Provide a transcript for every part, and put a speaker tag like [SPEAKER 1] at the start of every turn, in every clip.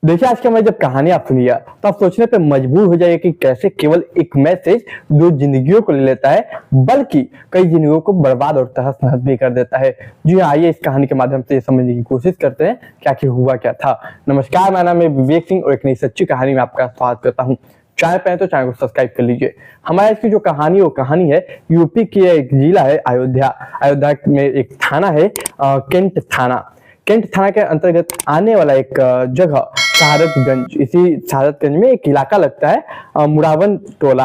[SPEAKER 1] देखिए, आज की हमारी जब कहानी आप सुनिएगा तो आप सोचने पे मजबूर हो जाइए कि कैसे केवल एक मैसेज दो जिंदगियों को ले लेता है, बल्कि कई जिंदगियों को बर्बाद और तहस-नहस भी कर देता है। जी हाँ, आइए इस कहानी के माध्यम से ये समझने की कोशिश करते हैं कि आखिर हुआ क्या था। नमस्कार, मेरा नाम है विवेक सिंह और एक नई सच्ची कहानी में आपका स्वागत करता हूँ। चैनल पे हैं तो चैनल को सब्सक्राइब कर लीजिए। हमारे आज की जो कहानी है वो कहानी है यूपी की एक जिला है अयोध्या। अयोध्या में एक थाना है कैंट थाना। कैंट थाना के अंतर्गत आने वाला एक जगह शहादतगंज। इसी शहादतगंज में एक इलाका लगता है मुरावन टोला।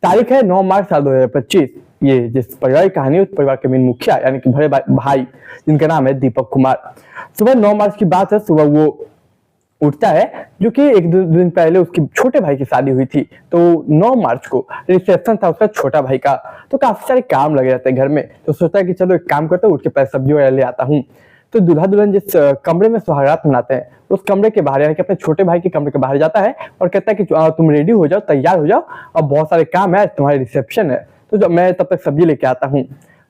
[SPEAKER 1] तारीख है 9 मार्च साल 2025। ये जिस परिवार की कहानी है उस परिवार के मेन मुखिया यानी कि बड़े भाई जिनका नाम है दीपक कुमार। सुबह 9 मार्च की बात है, सुबह वो उठता है जो कि एक दो दिन पहले उसके छोटे भाई की शादी हुई थी। तो 9 मार्च को रिसेप्शन था उसका छोटा भाई का। तो काफी सारे काम लगे रहते हैं घर में। तो सोचता है कि चलो एक काम करता हूँ, उठ के पहले सब्जी वगैरह ले आता हूँ। तो दूल्हा दुल्हन जिस कमरे में सुहागरात मनाते हैं उस कमरे के बाहर यानी कि अपने छोटे भाई के कमरे के बाहर जाता है और कहता है कि तुम रेडी हो जाओ, तैयार हो जाओ, अब बहुत सारे काम है, तुम्हारी रिसेप्शन है, तो जब मैं तब तक सब्जी लेके आता हूँ।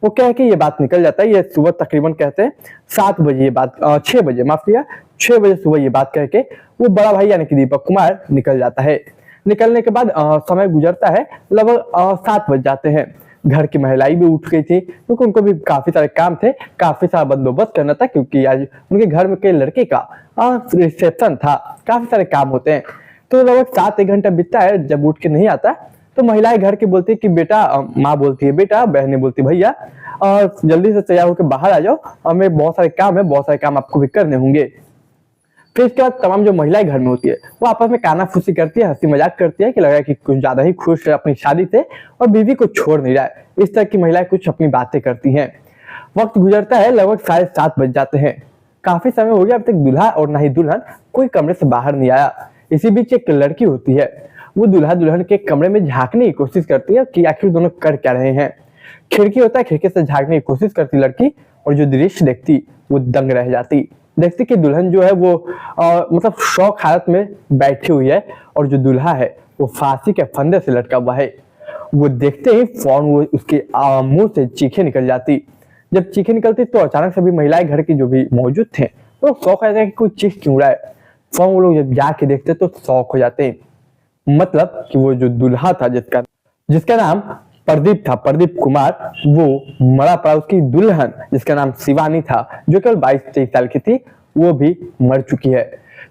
[SPEAKER 1] वो कह के ये बात निकल जाता है। ये सुबह तकरीबन कहते हैं 7 बजे, ये बात 6 बजे, माफ किया, 6 बजे सुबह ये बात कह के वो बड़ा भाई यानी कि दीपक कुमार निकल जाता है। निकलने के बाद समय गुजरता है, लगभग 7 बज जाते हैं। घर की महिलाएं भी उठ गई थी क्योंकि उनको भी काफी सारे काम थे, काफी सारा बंदोबस्त करना था क्योंकि आज उनके घर में के लड़के का रिसेप्शन था, काफी सारे काम होते हैं। तो लगभग 7 घंटा बीतता है, जब उठ के नहीं आता तो महिलाएं घर की बोलती है कि बेटा, माँ बोलती है बेटा, बहनें बोलती भैया जल्दी से तैयार होकर बाहर आ जाओ, हमें बहुत सारे काम है, बहुत सारे काम आपको भी करने होंगे। फिर इसके बाद तमाम जो महिलाएं घर में होती है वो आपस में कानाफूसी करती है, हंसी मजाक करती है कि लगा कि कुछ ज्यादा ही खुश है अपनी शादी से और बीवी को छोड़ नहीं रहा है। इस तरह की महिलाएं कुछ अपनी बातें करती हैं। वक्त गुजरता है, लगभग 7:30 बज जाते हैं। काफी समय हो गया, अब तक दूल्हा और ना ही दुल्हन कोई कमरे से बाहर नहीं आया। इसी बीच एक लड़की होती है, वो दूल्हा दुल्हन के कमरे में झांकने की कोशिश करती है कि आखिर दोनों कर क्या रहे हैं। खिड़की होता है, खिड़की से झांकने की कोशिश करती लड़की और जो दृश्य देखती वो दंग रह जाती। देखती कि दुल्हन जो है वो मतलब शौक हालत में बैठी हुई है और जो दूल्हा है वो फांसी के फंदे से लटका हुआ है। वो देखते ही फौरन वो उसके मुंह से चीखें निकल जाती। जब चीखें निकलती तो अचानक सभी महिलाएं घर की जो भी मौजूद थे वो शौक रहता है कि कोई चीख क्यों रहा है। फौरन वो लोग जब जाके देखते तो शौक हो जाते हैं। मतलब कि वो जो दूल्हा था जिसका नाम प्रदीप था, प्रदीप कुमार, वो मरा पड़ा। उसकी दुल्हन जिसका नाम शिवानी था जो केवल 22-23 साल की थी, वो भी मर चुकी है।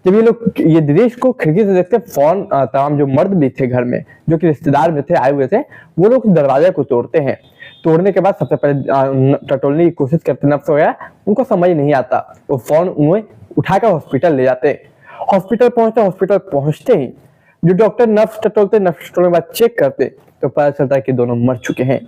[SPEAKER 1] जब ये लोग ये दृश्य को खिड़की से देखते फौरन तमाम जो मर्द भी थे घर में जो कि रिश्तेदार में थे, आए हुए थे, वो लोग दरवाजे को तोड़ते हैं। तोड़ने के बाद सबसे पहले टटोलने की कोशिश करते, नफ्स वगैरह उनको समझ नहीं आता, वो फौरन उन्हें उठाकर हॉस्पिटल ले जाते। हॉस्पिटल पहुंचते ही जो डॉक्टर नफ्स टटोलते के बाद चेक करते तो पता चलता है कि दोनों मर चुके हैं।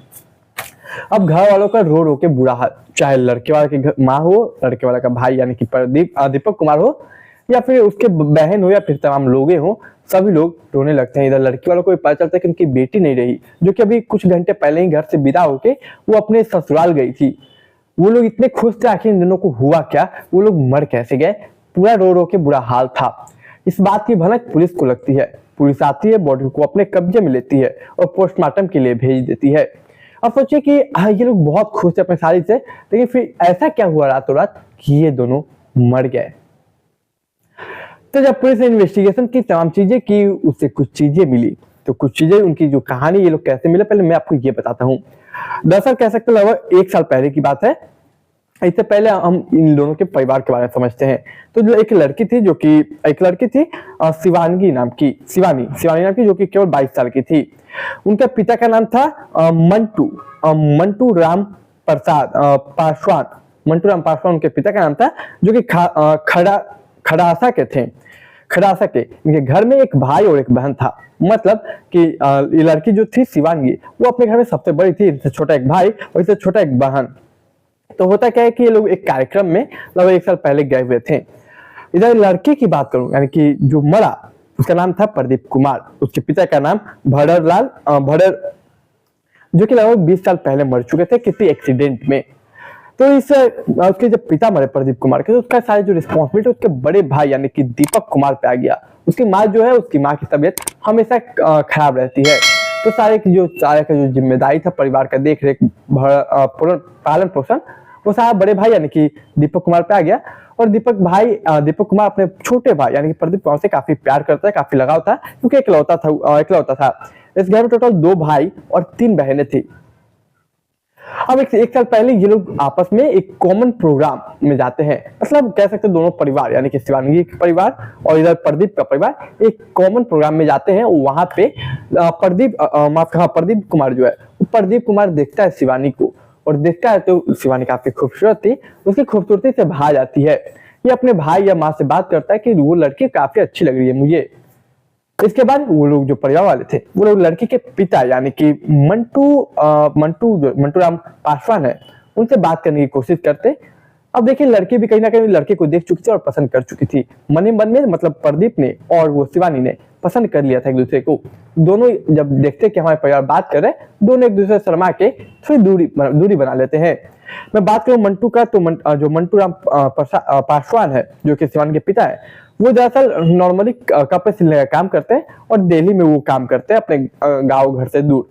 [SPEAKER 1] अब घर वालों का रो रो के बुरा हाल, चाहे लड़के वाले की माँ हो, लड़के वाले का भाई यानी कि दीपक कुमार हो, या फिर उसके बहन हो, या फिर तमाम लोग हो, सभी लोग रोने लगते हैं। इधर लड़की वालों को भी पता चलता है कि उनकी बेटी नहीं रही, जो कि अभी कुछ घंटे पहले ही घर से विदा होके वो अपने ससुराल गई थी। वो लोग इतने खुश थे, आखिर इन दोनों को हुआ क्या, वो लोग मर कैसे गए, पूरा रो रो के बुरा हाल था। इस बात की भनक पुलिस को लगती है। पुलिस आती है, बॉडी को अपने कब्जे में लेती है और पोस्टमार्टम के लिए भेज देती है। अब सोचिए कि ये लोग बहुत खुश थे अपनी शादी से, लेकिन फिर ऐसा क्या हुआ रातों रात कि ये दोनों मर गए। तो जब पुलिस ने इन्वेस्टिगेशन की, तमाम चीजें की, उससे कुछ चीजें मिली। तो कुछ चीजें, उनकी जो कहानी ये लोग कैसे मिले, पहले मैं आपको ये बताता हूँ। दरअसल कह सकते लगभग 1 साल पहले की बात है। इससे पहले हम इन दोनों के परिवार के बारे में समझते हैं। तो जो एक लड़की थी शिवानी नाम की, जो कि केवल 22 साल की थी। उनके पिता का नाम था मंटू राम पासवान उनके पिता का नाम था, जो कि खड़ासा के थे। इनके घर में एक भाई और एक बहन था। मतलब कि ये लड़की जो थी शिवानी, वो अपने घर में सबसे बड़ी थी, इनसे छोटा एक भाई और इससे छोटा एक बहन। तो होता क्या है कि ये लोग एक कार्यक्रम में लगभग 1 साल पहले गए हुए थे। इधर लड़के की बात करूं, यानी कि जो मरा उसका नाम था प्रदीप कुमार, उसके पिता का नाम भड़र, जो कि लगभग 20 साल पहले मर चुके थे किसी एक्सीडेंट में। तो उसके जब पिता मरे प्रदीप कुमार के, तो उसका सारे जो रिस्पॉन्सिबिलिटी उसके बड़े भाई यानी कि दीपक कुमार पे आ गया। उसकी माँ जो है, उसकी माँ की तबीयत हमेशा खराब रहती है। तो सारे का जो जिम्मेदारी था परिवार का देख रेख, पालन पोषण, वो सारा बड़े भाई यानी कि दीपक कुमार पे आ गया। और दीपक कुमार अपने छोटे भाई यानी कि प्रदीप कुमार से काफी प्यार करता है, काफी लगाव था, क्योंकि इकलौता था। इस घर में टोटल 2 भाई और 3 बहनें थी। अब एक साल पहले ये लोग आपस में एक कॉमन प्रोग्राम में जाते हैं, मतलब कह सकते हैं दोनों परिवार यानी कि शिवांगी का परिवार और इधर प्रदीप का परिवार एक कॉमन प्रोग्राम में जाते हैं। वहां पे प्रदीप कुमार जो है, प्रदीप कुमार देखता है शिवानी को, और देखता है तो शिवानी काफी खूबसूरत थी, उसकी खूबसूरती से भा जाती है। ये अपने भाई या माँ से बात करता है कि वो लड़की काफी अच्छी लग रही है मुझे। इसके बाद वो लोग जो परिवार वाले थे, वो लोग लड़की के पिता यानी कि मंटू राम पासवान है, उनसे बात करने की कोशिश करते। अब देखिए लड़की भी कहीं ना कहीं लड़के को देख चुकी थी और पसंद कर चुकी थी। मन ही मन में मतलब प्रदीप ने और वो शिवानी ने पसंद कर लिया था एक दूसरे को। दोनों जब देखते कि हमारे परिवार बात कर रहे हैं, दोनों एक दूसरे से शर्मा के थोड़ी दूरी बना लेते हैं। मैं बात करूं मंटू का, तो जो मंटू राम पासवान है, जो कि शिवानी के पिता है, वो दरअसल नॉर्मली कपड़े सिलने का काम करते हैं और दिल्ली में वो काम करते हैं अपने गांव घर से दूर।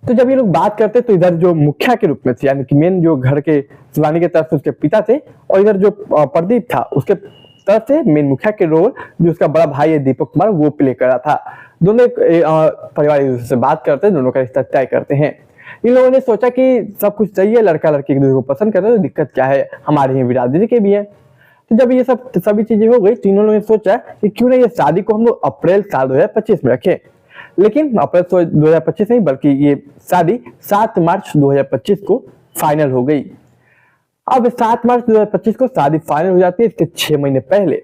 [SPEAKER 1] तो जब ये लोग बात करते तो इधर जो मुखिया के रूप में थे यानी कि मेन जो घर के शिवानी के तरफ से उसके पिता थे, और इधर जो प्रदीप था उसके तरफ से मेन मुखिया के रोल जो उसका बड़ा भाई है दीपक कुमार, वो प्ले कर रहा था। दोनों परिवार एक दूसरे से बात करते हैं, दोनों का रिश्ता तय करते हैं। इन लोगों ने सोचा कि सब कुछ सही है, लड़का लड़की एक दूसरे को पसंद करते हैं, तो दिक्कत क्या है, हमारे ही बिरादरी के भी है। तो जब ये सभी चीजें हो गई, तो इन लोगों ने सोचा कि क्यों ना ये शादी को हम लोग अप्रैल साल 2025 में रखें। लेकिन अप्रैल 2025 नहीं, बल्कि ये शादी 7 मार्च 2025 को फाइनल हो गई। अब 7 मार्च 2025 को शादी फाइनल हो जाती है। इसके 6 महीने पहले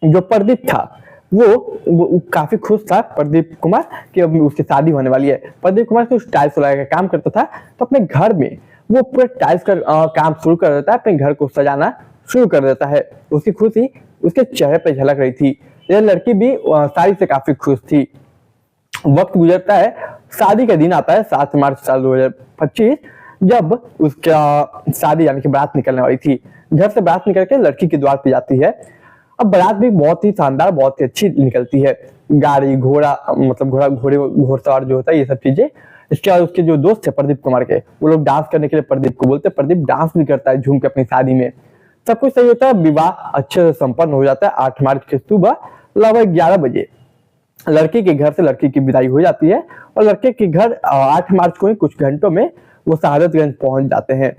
[SPEAKER 1] जो प्रदीप था वो काफी खुश था प्रदीप कुमार कि अब उसकी शादी होने वाली है। प्रदीप कुमार कुछ टाइल्स वगैरह का काम करता था, तो अपने घर में वो पूरे टाइल्स का काम शुरू कर देता है, अपने घर को सजाना शुरू कर देता है। उसकी खुशी उसके चेहरे पे झलक रही थी। यह लड़की भी शादी से काफी खुश थी। वक्त गुजरता है, शादी का दिन आता है 7 मार्च साल 2025, जब उसका शादी यानी कि बारात निकलने वाली थी। घर से बारात निकल के लड़की के द्वार पे जाती है। अब बारात भी बहुत ही शानदार, बहुत ही अच्छी निकलती है। गाड़ी घोड़ा, मतलब घोड़सवार जो होता है, ये सब चीजें। इसके बाद उसके जो दोस्त थे प्रदीप कुमार के, वो लोग डांस करने के लिए प्रदीप को बोलते। प्रदीप डांस भी करता है झूम के अपनी शादी में। सब कुछ सही होता है, विवाह अच्छे से संपन्न हो जाता है। 8 मार्च की सुबह लगभग 11 बजे लड़की के घर से लड़की की विदाई हो जाती है, और लड़के के घर 8 मार्च को ही कुछ घंटों में वो शहादतगंज पहुंच जाते हैं।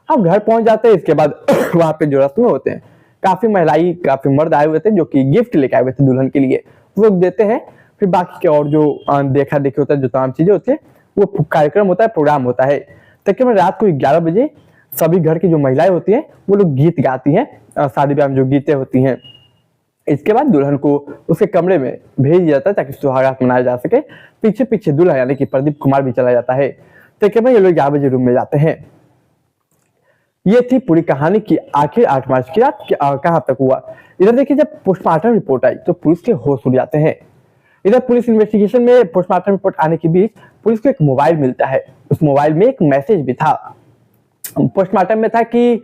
[SPEAKER 1] अब घर पहुंच जाते हैं, इसके बाद वहां पे जो रस्में होते हैं, काफी महिलाएं काफी मर्द आए हुए थे जो कि गिफ्ट लेके आए हुए थे दुल्हन के लिए, वो लोग देते हैं। फिर बाकी के और जो देखा देखी होता है, जो तमाम चीजें होती है, वो कार्यक्रम होता है, प्रोग्राम होता है। तकरीबन रात को 11 बजे सभी घर की जो महिलाएं होती हैं, वो लोग गीत गाती हैं, शादी ब्याह में जो गीतें होती हैं। इसके बाद दुल्हन को उसके कमरे में भेज दिया जाता है ताकि सुहागरात मनाया जा सके। पीछे पीछे दूल्हा यानी कि प्रदीप कुमार भी चला जाता है। तकरीबन ये लोग 11 बजे रूम में जाते हैं। ये थी पूरी कहानी की आखिर 8 मार्च की रात कहां तक हुआ। इधर देखिए, जब पोस्टमार्टम रिपोर्ट आई तो पुलिस के होश उड़ जाते हैं। इधर पुलिस इन्वेस्टिगेशन में पोस्टमार्टम रिपोर्ट आने के बीच पुलिस को एक मोबाइल मिलता है। उस मोबाइल में एक मैसेज भी था। पोस्टमार्टम में था कि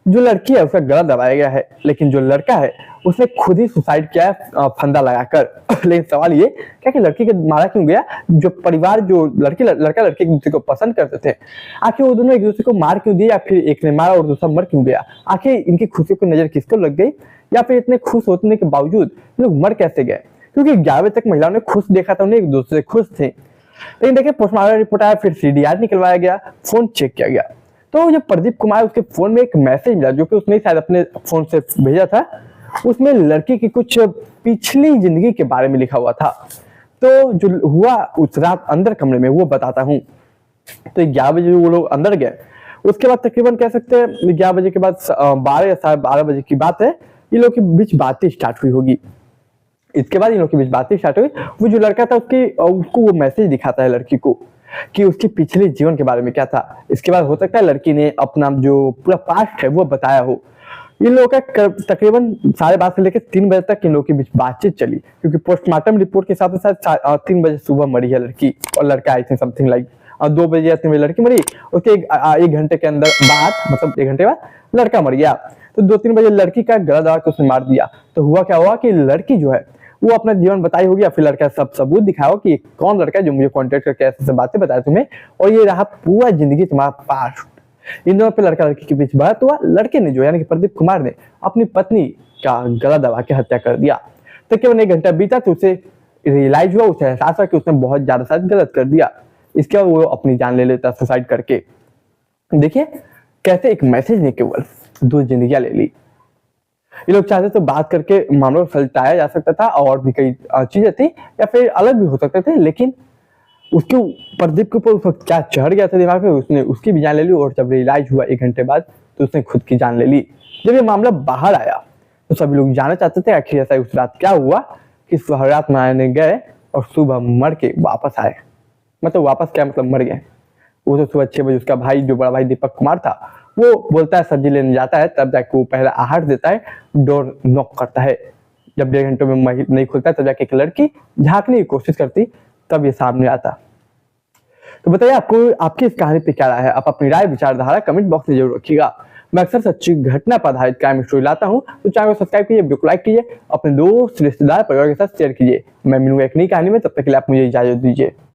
[SPEAKER 1] जो लड़की है उसका गला दबाया गया है, लेकिन जो लड़का है उसने खुद ही सुसाइड किया है फंदा लगाकर। लेकिन सवाल ये क्या कि लड़की के मारा क्यों गया? जो परिवार, जो लड़का लड़की एक दूसरे को पसंद करते थे, आखिर वो दोनों एक दूसरे को मार क्यों दिए, या फिर एक ने मारा और दूसरा मर क्यों गया? आखिर इनकी खुशी को नजर किसको लग गई, या फिर इतने खुश होने के बावजूद लोग मर कैसे गए? क्योंकि 11 बजे तक महिलाओं ने खुश देखा था, उन्हें एक दूसरे से खुश थे। लेकिन देखिए, पोस्टमार्टम रिपोर्ट आया, फिर CDR निकलवाया गया, फोन चेक किया गया, तो जब प्रदीप कुमार उसके फोन में एक मैसेज मिला जो कि उसने शायद अपने फोन से भेजा था। उसमें लड़की की कुछ पिछली जिंदगी के बारे में लिखा हुआ था। तो जो हुआ उस रात अंदर कमरे में, वो बताता हूँ। तो 11 बजे वो लोग अंदर गए। उसके बाद तकरीबन कह सकते हैं 11 बजे के बाद 12 या 12:30 बजे की बात है, इन लोगों के बीच बातें स्टार्ट हुई होगी। इसके बाद इन लोगों के बीच बातें स्टार्ट हुई। वो जो लड़का था उसको वो मैसेज दिखाता है लड़की को कि उसकी पिछले जीवन के बारे में क्या था। इसके बाद हो सकता है लड़की ने अपना जो पूरा पास्ट है वो बताया हो। इन लोगों का तकरीबन 12:30 से लेकर 3 बजे तक इन लोगों के बीच बातचीत चली, क्योंकि पोस्टमार्टम रिपोर्ट के साथ साथ 3 बजे सुबह मरी है लड़की, और लड़का आई थिंक समथिंग लाइक 2 बजे या 3 बजे लड़की मरी। उसके एक घंटे के अंदर बाद, मतलब 1 घंटे बाद लड़का मर गया। तो 2-3 बजे लड़की का गला दबा के उसने मार दिया। तो हुआ क्या हुआ कि लड़की जो है वो अपना जीवन बताई होगी, या फिर लड़का सब सबूत दिखाया हो कि कौन लड़का है जो मुझे कांटेक्ट करके ऐसे बातें बताया तुम्हें, और ये रहा पूरा जिंदगी तुम्हारा पास्ट। इन दोनों पे लड़का लड़की के बीच बहस हुआ। लड़के ने जो यानी कि प्रदीप कुमार ने अपनी पत्नी का गला दबा के हत्या कर दिया। तो केवल 1 घंटा बीता तो उसे रियलाइज हुआ, उसे एहसास हुआ कि उसने बहुत ज्यादा शायद गलत कर दिया। इसके बाद वो अपनी जान ले लेता सुसाइड करके। देखिए कैसे एक मैसेज ने केवल 2 जिंदगियां ले ली। ये लोग चाहते तो बात करके मामलों को सुलझाया जा सकता था, और भी कई चीजें थी या फिर अलग भी हो सकते थे, लेकिन उसके प्रदीप के ऊपर उस वक्त क्या चढ़ गया था दिमाग में, उसने उसकी भी जान ले ली। और जब रियलाइज हुआ 1 घंटे बाद तो उसने खुद की जान ले ली। जब ये मामला बाहर आया तो सभी लोग जानना चाहते थे आखिर ऐसा उस रात क्या हुआ कि सुहागरात मनाने गए और सुबह मर के वापस आए। मतलब वापस क्या मतलब मर गए। वो तो सुबह 6 बजे उसका भाई जो बड़ा भाई दीपक कुमार था वो बोलता है सब्जी लेने जाता है, तब जाके वो पहला आहार देता है, डोर नॉक करता है। जब 1.5 घंटे में नहीं खुलता तब जाके एक लड़की झांकने की कोशिश करती, तब ये सामने आता। तो बताइए आपको आपकी इस कहानी पे क्या राय है। आप अपनी राय विचारधारा कमेंट बॉक्स में जरूर रखिएगा। मैं अक्सर सच्ची घटना पर आधारित क्राइम स्टोरी लाता हूं, तो चैनल को सब्सक्राइब कीजिए, वीडियो को लाइक कीजिए, अपने दोस्त रिश्तेदार परिवार के साथ शेयर कीजिए। मैं मिलूंगा एक नई कहानी में, तब तक के लिए आप मुझे इजाजत दीजिए।